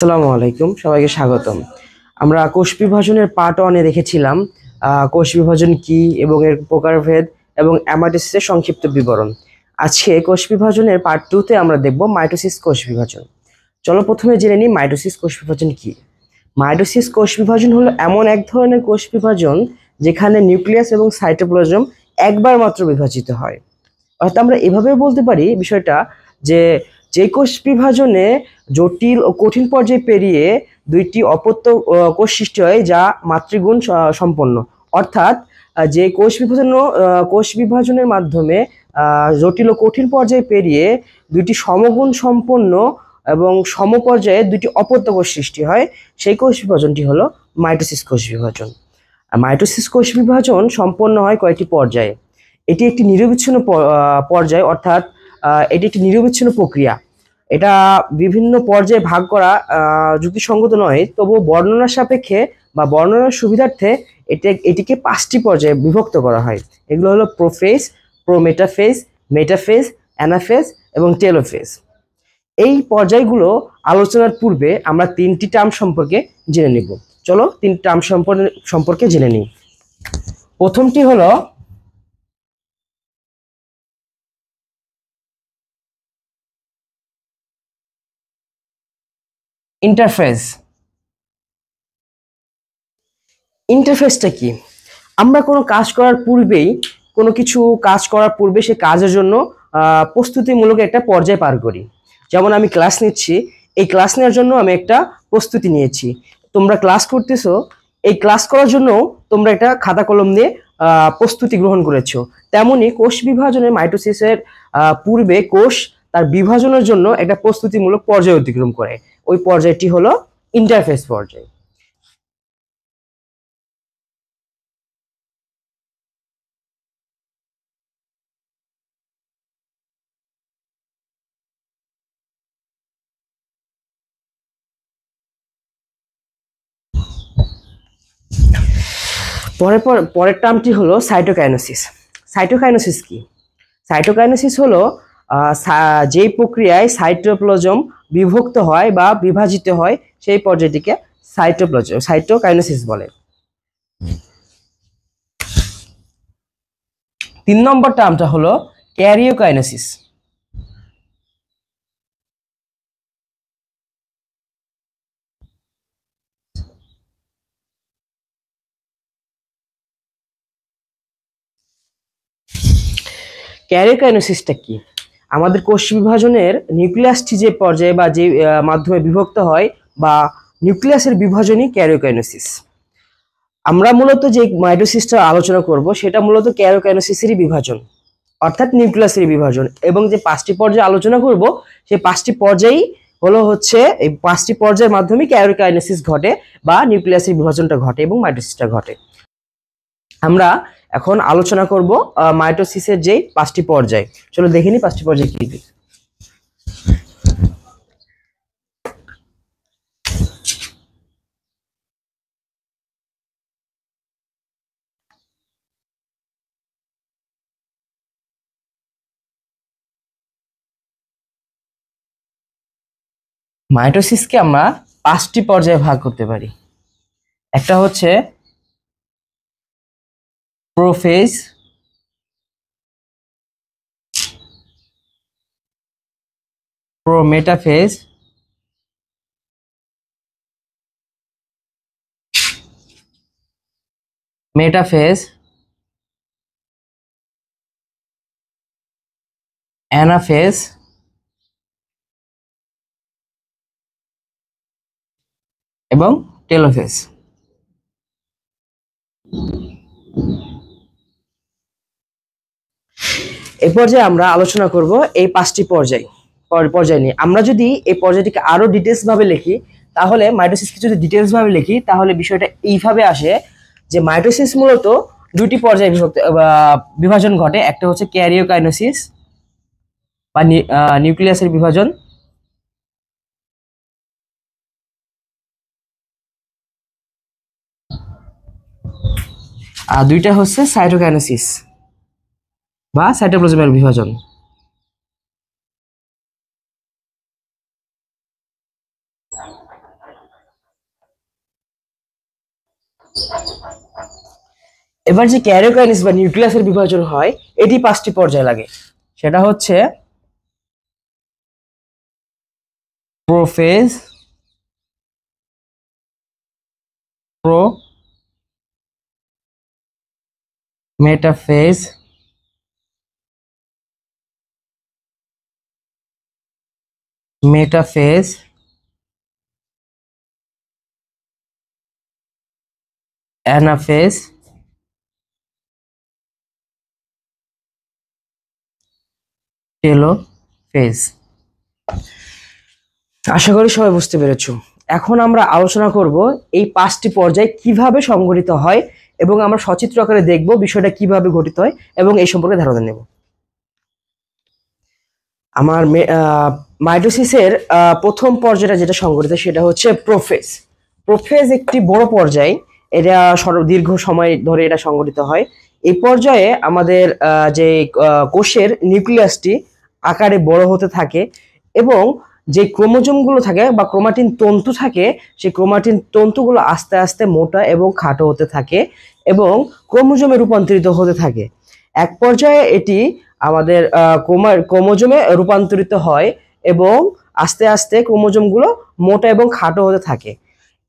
আসসালামু আলাইকুম, সবাইকে স্বাগতম। আমরা কোষ বিভাজনের পার্ট 1-এ দেখেছিলাম কোষ বিভাজন কি এবং এর প্রকারভেদ এবং অ্যামাইটোসিসের সংক্ষিপ্ত বিবরণ। আজকে কোষ বিভাজনের পার্ট 2-তে আমরা দেখব মাইটোসিস কোষ বিভাজন। চলো প্রথমে জেনে নিই মাইটোসিস কোষ বিভাজন কি। মাইটোসিস কোষ বিভাজন হলো এমন এক ধরনের কোষ বিভাজন যেখানে নিউক্লিয়াস এবং সাইটোপ্লাজম একবার মাত্র বিভাজিত হয়। অর্থাৎ আমরা এভাবে বলতে পারি বিষয়টা যে যে কোষ বিভাজনে জটিল ও কঠিন পর্যায়ে পেরিয়ে দুইটি অপত্য কোষ সৃষ্টি হয় যা মাতৃগুণ সম্পন্ন। অর্থাৎ যে কোষ বিভাজনের মাধ্যমে জটিল ও কঠিন পর্যায়ে পেরিয়ে দুইটি সমগুণ সম্পন্ন এবং সমপর্যায়ে দুইটি অপত্য কোষ সৃষ্টি হয়, সেই কোষ বিভাজনটি হলো মাইটোসিস কোষ বিভাজন। মাইটোসিস কোষ বিভাজন সম্পন্ন হয় কয়েকটি পর্যায়ে। এটি একটি নিরবিচ্ছিন্ন পর্যায়, অর্থাৎ এটি একটি নিরবিচ্ছিন্ন প্রক্রিয়া। এটা বিভিন্ন পর্যায়ে ভাগ করা যুক্তিসঙ্গত নয়, তবুও বর্ণনার সাপেক্ষে বা বর্ণনার সুবিধার্থে এটিকে 5টি পর্যায়ে বিভক্ত করা হয়। এগুলো হলো প্রোফেজ, প্রোমেটাফেজ, মেটাফেজ, অ্যানাফেজ এবং টেলোফেজ। এই পর্যায়গুলো আলোচনার পূর্বে আমরা 3টি টার্ম সম্পর্কে জেনে নিব। চলো 3টি টার্ম সম্পর্কে জেনে নিই। প্রথমটি হলো ইন্টারফেস। ইন্টারফেসটা কি? আমরা কোনো কাজ করার পূর্বেই সে কাজের জন্য প্রস্তুতিমূলক একটা পর্যায় পার করি। যেমন আমি ক্লাস নিচ্ছি, এই ক্লাস নেওয়ার জন্য আমি একটা প্রস্তুতি নিয়েছি। তোমরা ক্লাস করতেছো, এই ক্লাস করার জন্য তোমরা একটা খাতা কলম নিয়ে প্রস্তুতি গ্রহণ করেছো। তেমনি কোষ বিভাজনের মাইটোসিসের পূর্বে কোষ তার বিভাজনের জন্য একটা প্রস্তুতিমূলক পর্যায় অতিক্রম করে। ওই পর্যায়টি হলো ইন্টারফেস পর্যায়। পরের টার্মটি হলো সাইটোকাইনেসিস। সাইটোকাইনেসিস কি? সাইটোকাইনেসিস হলো যেই প্রক্রিয়ায় সাইটোপ্লাজম বিভক্ত হয় বা বিভাজিত হয় সেই পর্যায়টিকে সাইটোকাইনেসিস বলে। 3 নম্বর টার্মটা হলো ক্যারিওকাইনেসিস। ক্যারিওকাইনেসিসটা কি? আমাদের কোষ বিভাজনের নিউক্লিয়াসটি যে পর্যায়ে বা যে মাধ্যমে বিভক্ত হয় বা নিউক্লিয়াসের বিভাজনই ক্যারিওকাইনেসিস। আমরা মূলত যে মাইটোসিসটা আলোচনা করব সেটা মূলত ক্যারিওকাইনেসিসেরই বিভাজন, অর্থাৎ নিউক্লিয়াসের বিভাজন। এবং যে 5টি পর্যায়ে আলোচনা করব সেই 5টি পর্যায়ই হলো হচ্ছে এই 5টি পর্যায়ের মাধ্যমে ক্যারিওকাইনেসিস ঘটে বা নিউক্লিয়াসের বিভাজনটা ঘটে এবং মাইটোসিসটা ঘটে। আমরা এখন আলোচনা করব মাইটোসিসের যেই 5টি পর্যায়। চলো দেখে নিই 5টি পর্যায় কি কি। মাইটোসিসকে আমরা 5টি পর্যায়ে ভাগ করতে পারি। একটা হচ্ছে প্রোফেজ, প্রোমেটাফেজ, মেটাফেজ, অ্যানাফেজ এবং টেলোফেজ। এই পর্যায়ে আমরা আলোচনা করব এই 5টি পর্যায় নিয়ে। আমরা যদি এই পর্যায়টিকে আরো ডিটেলস ভাবে লিখি, তাহলে মাইটোসিসকে যদি ডিটেলস ভাবে লিখি তাহলে বিষয়টা এইভাবে আসে যে মাইটোসিস মূলত 2টি পর্যায়ে বিভাজন ঘটে। একটা হচ্ছে ক্যারিওকাইনেসিস বা নিউক্লিয়াসের বিভাজন, আর দুইটা হচ্ছে সাইটোকাইনেসিস বা সাইটোপ্লাজমের বিভাজন। এবার যে ক্যারিওকাইনেসিস বা নিউক্লিয়াসের বিভাজন হয় এটি 5টি পর্যায়ে লাগে। সেটা হচ্ছে প্রোফেজ, মেটাফেজ, অ্যানাফেজ, টেলোফেজ। আশা করি সবাই বুঝতে পেরেছো। এখন আমরা আলোচনা করব এই 5টি পর্যায় কিভাবে সংঘটিত হয় এবং আমরা সচিত্র আকারে দেখব বিষয়টা কিভাবে ঘটিত হয় এবং এই সম্পর্কে ধারণা নেব। আমার মাইটোসিসের প্রথম পর্যায়টা যেটা সংঘটিত সেটা হচ্ছে প্রোফেজ। প্রোফেজ একটি বড় পর্যায়, এটা দীর্ঘ সময় ধরে এটা সংঘটিত হয়। এই পর্যায়ে আমাদের যে কোষের নিউক্লিয়াসটি আকারে বড় হতে থাকে এবং যে ক্রোমোজোমগুলো থাকে বা ক্রোমাটিন তন্তু থাকে সেই ক্রোমাটিন তন্তুগুলো আস্তে আস্তে মোটা এবং খাটো হতে থাকে এবং ক্রোমোজোমে রূপান্তরিত হতে থাকে। এক পর্যায়ে এটি আমাদের ক্রোমোজোমে রূপান্তরিত হয় এবং আস্তে আস্তে ক্রোমোজোমগুলো মোটা এবং খাটো হতে থাকে।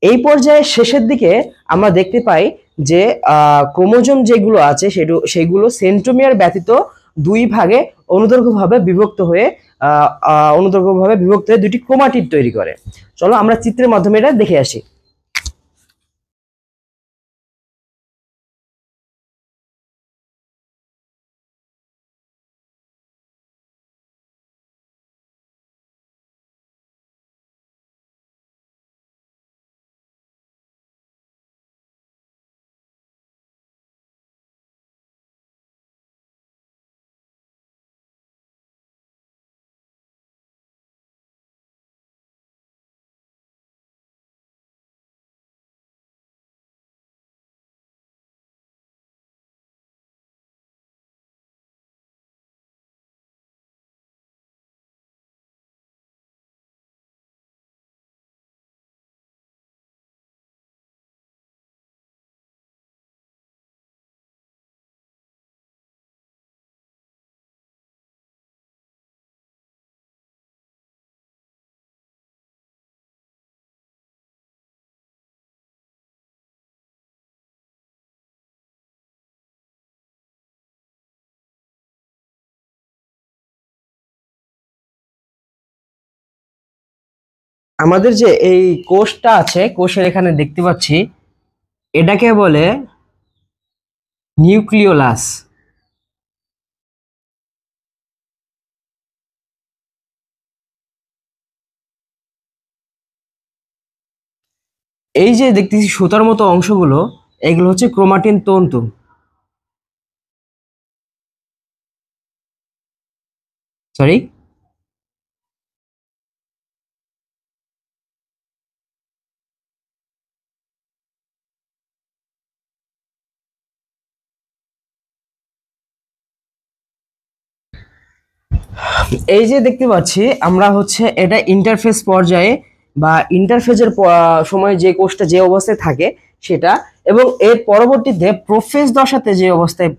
এই পর্যায়ে শেষের দিকে আমরা দেখতে পাই যে ক্রোমোজোম যেগুলো আছে সেগুলো সেন্ট্রোমিয়ার ব্যতীত দুই ভাগে অনুদৈর্ঘ্যভাবে বিভক্ত হয়ে দুটি ক্রোমাটিড তৈরি করে। চলো আমরা চিত্রের মাধ্যমে এটা দেখে আসি। আমাদের যে এই কোষটা আছে, কোষের এখানে দেখতে পাচ্ছি, এটাকে বলে নিউক্লিওলাস। এই যে দেখতেছি সুতার মতো অংশগুলো, এগুলো হচ্ছে ক্রোমাটিন তন্তু। সরি, এই যে দেখতে পাচ্ছি আমরা হচ্ছে এটা ইন্টারফেস পর্যায়ে বা ইন্টারফেজের সময় যে কোষটা যে অবস্থায় থাকে সেটা, এবং এর পরবর্তীতে প্রোফেজ দশাতে যে অবস্থায়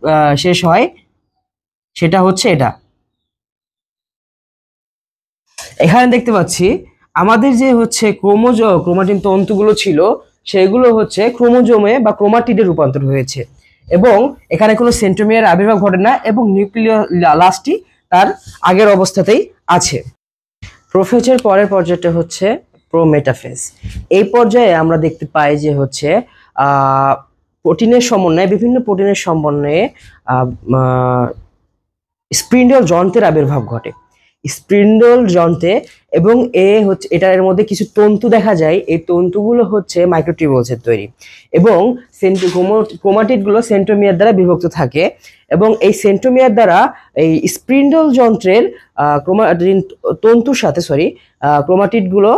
শেষ হয় সেটা হচ্ছে এটা। এখানে দেখতে পাচ্ছি আমাদের যে হচ্ছে ক্রোমাটিন তন্তুগুলো ছিল সেগুলো হচ্ছে ক্রোমোজোমে বা ক্রোমাটিডে রূপান্তর হয়েছে এবং এখানে কোনো সেন্ট্রোমিয়ার আবির্ভাব ঘটে না এবং নিউক্লিয়াসটি তার আগের অবস্থাতেই আছে। প্রোফেজের পরের পর্যায়টা হচ্ছে প্রোমেটাফেজ। এই পর্যায়ে আমরা দেখতে পাই যে হচ্ছে প্রোটিনের সমন্বয়ে, বিভিন্ন প্রোটিনের সমন্বয়ে স্পিন্ডল যন্ত্রের আবির্ভাব ঘটে। স্পিন্ডল যন্ত্রে এবং এটার মধ্যে কিছু তন্তু দেখা যায়। এই তন্তুগুলো হচ্ছে মাইক্রোটিউবুলসের তৈরি এবং ক্রোমাটিডগুলো সেন্ট্রোমিয়ার দ্বারা বিভক্ত থাকে এবং এই সেন্ট্রোমিয়ার দ্বারা এই স্পিন্ডল যন্ত্রের ক্রোমাটিডগুলো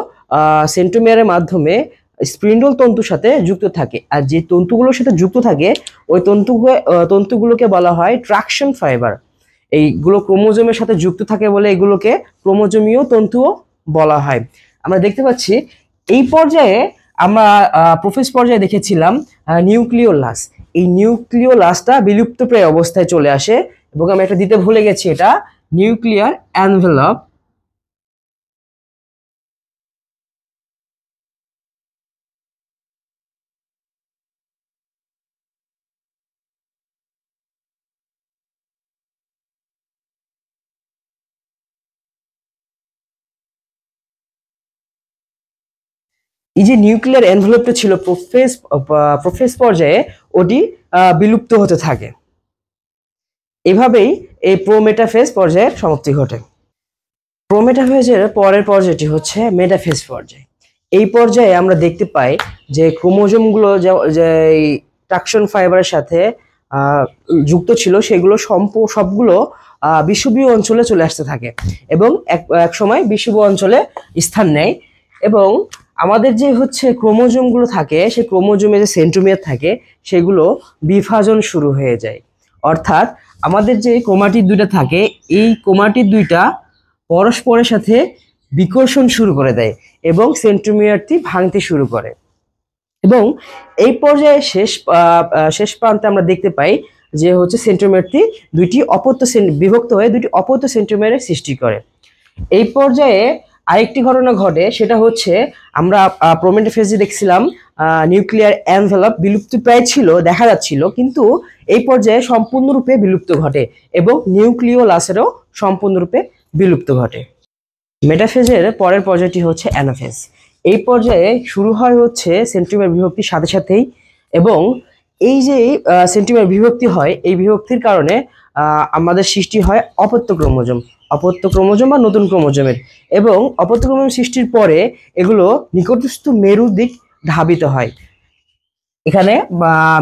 সেন্ট্রোমিয়ারের মাধ্যমে স্পিন্ডল তন্তুর সাথে যুক্ত থাকে। আর যে তন্তুগুলোর সাথে যুক্ত থাকে ওই তন্তুগুলোকে বলা হয় ট্রাকশন ফাইবার। এইগুলো ক্রোমোজোমের সাথে যুক্ত থাকে বলে এগুলোকে ক্রোমোজোমীয় তন্তুও বলা হয়। আমরা দেখতে পাচ্ছি এই পর্যায়ে আমরা প্রোফেজ পর্যায়ে দেখেছিলাম নিউক্লিওলাস। এই নিউক্লিওলাসটা বিলুপ্তপ্রায় অবস্থায় চলে আসে এবং আমি একটা দিতে ভুলে গেছি, এটা নিউক্লিয়ার এনভেলপ। এই যে নিউক্লিয়ার এনভেলপটা ছিল প্রোফেজ পর্যায়ে, ওটি বিলুপ্ত হতে থাকে। এভাবেই এই প্রোমেটাফেজ পর্যায়ের সমাপ্তি ঘটে। প্রোমেটাফেজের পরের পর্যায়টি হচ্ছে মেটাফেজ পর্যায়। এই পর্যায়ে আমরা দেখতে পাই যে ক্রোমোজোমগুলো যে ট্রাকশন ফাইবারের সাথে যুক্ত ছিল সেগুলো সবগুলো বিষুবীয় অঞ্চলে চলে আসতে থাকে এবং এক সময় বিষুবীয় অঞ্চলে স্থান নেয়। এবং আমাদের যে হচ্ছে ক্রোমোজোমগুলো থাকে, সেই ক্রোমোজোমে যে সেন্ট্রোমিয়ার থাকে সেগুলো বিভাজন শুরু হয়ে যায়। অর্থাৎ আমাদের যে ক্রোমাটিড দুইটা থাকে, এই ক্রোমাটিড দুইটা পরস্পরের সাথে বিকর্ষণ শুরু করে দেয় এবং সেন্ট্রোমিয়ারটি ভাঙতে শুরু করে। এবং এই পর্যায়ে শেষ প্রান্তে আমরা দেখতে পাই যে হচ্ছে সেন্ট্রোমিয়ারটি বিভক্ত হয়ে দুইটি অপত্য সেন্ট্রোমিয়ারের সৃষ্টি করে। এই পর্যায়ে আরেকটি ঘটনা ঘটে, সেটা হচ্ছে আমরা প্রোমেটাফেজে দেখছিলাম নিউক্লিয়ার এনভেলপ বিলুপ্ত প্রায় ছিল, দেখা যাচ্ছিল, কিন্তু এই পর্যায়ে সম্পূর্ণরূপে বিলুপ্ত ঘটে এবং নিউক্লিওলাসেরও সম্পূর্ণরূপে বিলুপ্ত ঘটে। মেটাফেজের পরের পর্যায়টি হচ্ছে অ্যানাফেজ। এই পর্যায়ে শুরু হয় হচ্ছে সেন্ট্রোমিয়ার বিভক্তির সাথে সাথেই, এবং এই যে সেন্ট্রোমিয়ার বিভক্তি হয়, এই বিভক্তির কারণে আমাদের সৃষ্টি হয় অপত্য ক্রোমোজোম বা নতুন ক্রোমোজোমের। এবং অপত্য ক্রোমোজোম সৃষ্টির পরে এগুলো নিকটস্থ মেরুর দিক ধাবিত হয়। এখানে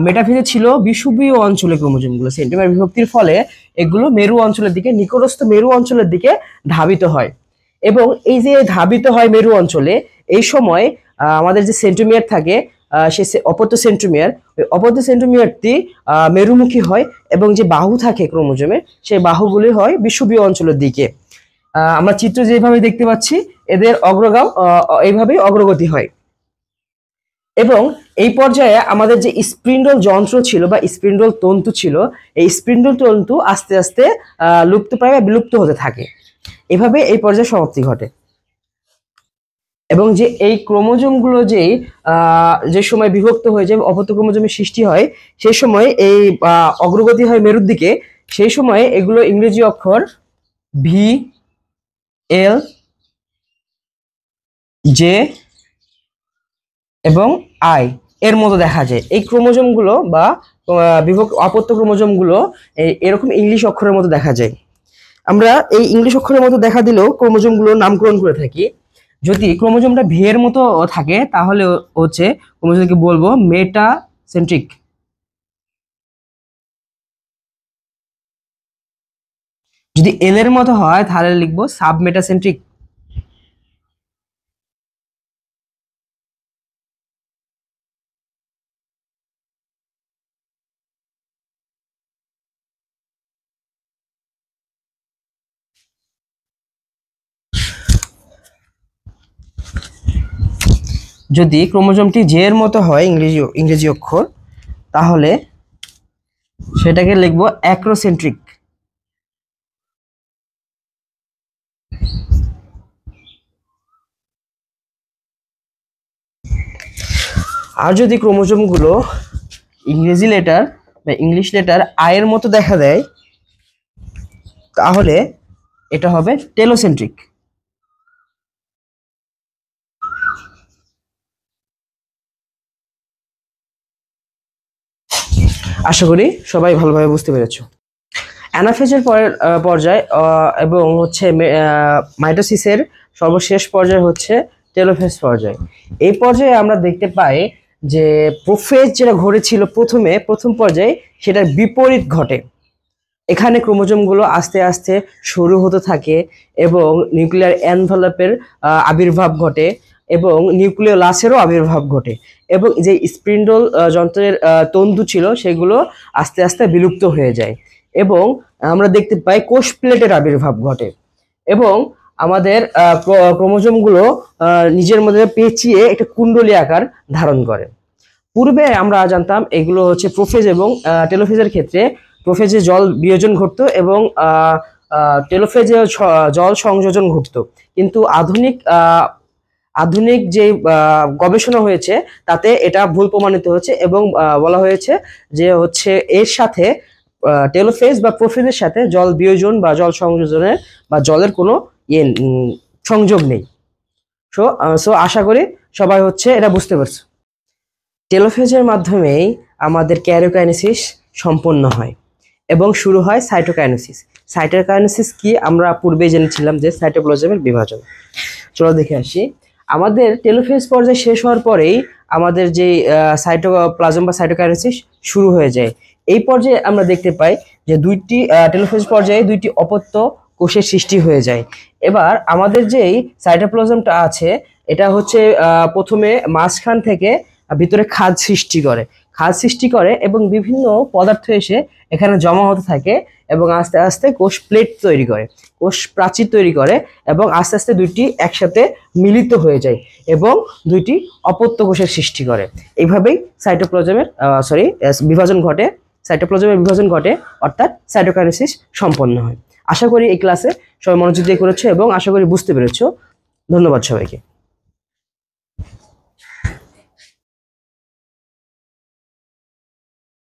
মেটাফেজে ছিল বিষুবীয় অঞ্চলে ক্রোমোজোমগুলো, সেন্ট্রোমিয়ার বিভক্তির ফলে এগুলো মেরু অঞ্চলের দিকে, নিকটস্থ মেরু অঞ্চলের দিকে ধাবিত হয়। এবং এই যে ধাবিত হয় মেরু অঞ্চলে, এই সময় আমাদের যে সেন্ট্রোমিয়ার থাকে, সে অপত্য সেন্ট্রোমিয়ার, ওই অপত্য সেন্ট্রোমিয়ারটি মেরুমুখী হয় এবং যে বাহু থাকে ক্রোমোজোমের, সেই বাহুগুলি হয় বিষুবীয় অঞ্চলের দিকে। আমরা চিত্র যেভাবে দেখতে পাচ্ছি, এদের এইভাবেই অগ্রগতি হয়। এবং এই পর্যায়ে আমাদের যে স্পিন্ডল যন্ত্র ছিল বা স্পিন্ডল তন্তু ছিল, এই স্পিন্ডল তন্তু আস্তে আস্তে লুপ্তপ্রায় বা বিলুপ্ত হতে থাকে। এভাবে এই পর্যায়ে সমাপ্তি ঘটে। এবং যে এই ক্রোমোজোমগুলো যে সময় বিভক্ত হয়ে যায়, অপত্য ক্রোমোজোমের সৃষ্টি হয়, সেই সময় এই অগ্রগতি হয় মেরুর দিকে। সেই সময় এগুলো ইংরেজি অক্ষর ভি, এল, জে এবং আই এর মতো দেখা যায়। এই ক্রোমোজোমগুলো বা অপত্য ক্রোমোজোমগুলো এরকম ইংলিশ অক্ষরের মতো দেখা যায়। আমরা এই ইংলিশ অক্ষরের মতো দেখা দিলেও ক্রোমোজোমগুলোর নামকরণ করে থাকি। যদি ক্রোমোজোমটা ভি এর মতো থাকে তাহলে হচ্ছে ক্রোমোজোমকে বলবো মেটাসেন্ট্রিক। যদি এল এর মতো হয় তাহলে লিখবো সাবমেটাসেন্ট্রিক। যদি ক্রোমোজোমটি জে এর মতো হয় ইংরেজি অক্ষর, তাহলে সেটাকে লিখবো অ্যাক্রোসেন্ট্রিক। আর যদি ক্রোমোজোমগুলো ইংরেজি লেটার বা ইংলিশ লেটার আই এর মতো দেখা দেয়, তাহলে এটা হবে টেলোসেন্ট্রিক। আশা করি সবাই ভালোভাবে বুঝতে পেরেছো। অ্যানাফেজের পরের পর্যায় এবং হচ্ছে মাইটোসিসের সর্বশেষ পর্যায় হচ্ছে টেলোফেজ পর্যায়। এই পর্যায়ে আমরা দেখতে পাই যে প্রোফেজ যেটা ঘটেছিল প্রথম পর্যায়ে, সেটার বিপরীত ঘটে। এখানে ক্রোমোজোমগুলো আস্তে আস্তে সরু হতে থাকে এবং নিউক্লিয়ার এনভেলপের আবির্ভাব ঘটে এবং নিউক্লিওলাসেরও আবির্ভাব ঘটে এবং যে স্পিন্ডল যন্ত্রের তন্তু ছিল সেগুলো আস্তে আস্তে বিলুপ্ত হয়ে যায় এবং আমরা দেখতে পাই কোষ প্লেটের আবির্ভাব ঘটে। এবং আমাদের ক্রোমোজোমগুলো নিজের মধ্যে পেঁচিয়ে একটা কুণ্ডলী আকার ধারণ করে। পূর্বে আমরা জানতাম এগুলো হচ্ছে প্রোফেজ এবং টেলোফেজের ক্ষেত্রে প্রোফেজে জল বিয়োজন ঘটতো এবং টেলোফেজে জল সংযোজন ঘটতো। কিন্তু আধুনিক যে গবেষণা হয়েছে তাতে এটা ভুল প্রমাণিত হয়েছে এবং বলা হয়েছে যে হচ্ছে এর সাথে টেলোফেজ বা প্রোফেজের সাথে জল বিয়োজন বা জল সংযোজনের বা জলের কোনো সংযোগ নেই। সো আশা করি সবাই হচ্ছে এটা বুঝতে পারছে। টেলোফেজের মাধ্যমেই আমাদের ক্যারিওকাইনেসিস সম্পন্ন হয় এবং শুরু হয় সাইটোকাইনেসিস। সাইটোকাইনেসিস কি আমরা পূর্বেই জেনেছিলাম যে সাইটোপ্লাজমের বিভাজন। চলো দেখে আসি। আমাদের টেলোফেজ পর্যায়ে শেষ হওয়ার পরেই আমাদের যে সাইটোপ্লাজম বা সাইটোকাইনেসিস শুরু হয়ে যায়। এই পর্যায়ে আমরা দেখতে পাই যে টেলোফেজ পর্যায়ে দুইটি অপত্য কোষের সৃষ্টি হয়ে যায়। এবার আমাদের যেই সাইটোপ্লাজমটা আছে এটা হচ্ছে প্রথমে মাঝখান থেকে ভিতরে খাদ সৃষ্টি করে এবং বিভিন্ন পদার্থ এসে এখানে জমা হতে থাকে এবং আস্তে আস্তে কোষ প্লেট তৈরি করে, কোষ প্রাচীর তৈরি করে এবং আস্তে আস্তে দুইটি একসাথে মিলিত হয়ে যায় এবং দুইটি অপত্য কোষের সৃষ্টি করে। এইভাবেই সাইটোপ্লাজমের বিভাজন ঘটে অর্থাৎ সাইটোকাইনেসিস সম্পন্ন হয়। আশা করি এই ক্লাসে সবাই মনোযোগ দিয়ে করেছো এবং আশা করি বুঝতে পেরেছো। ধন্যবাদ সবাইকে।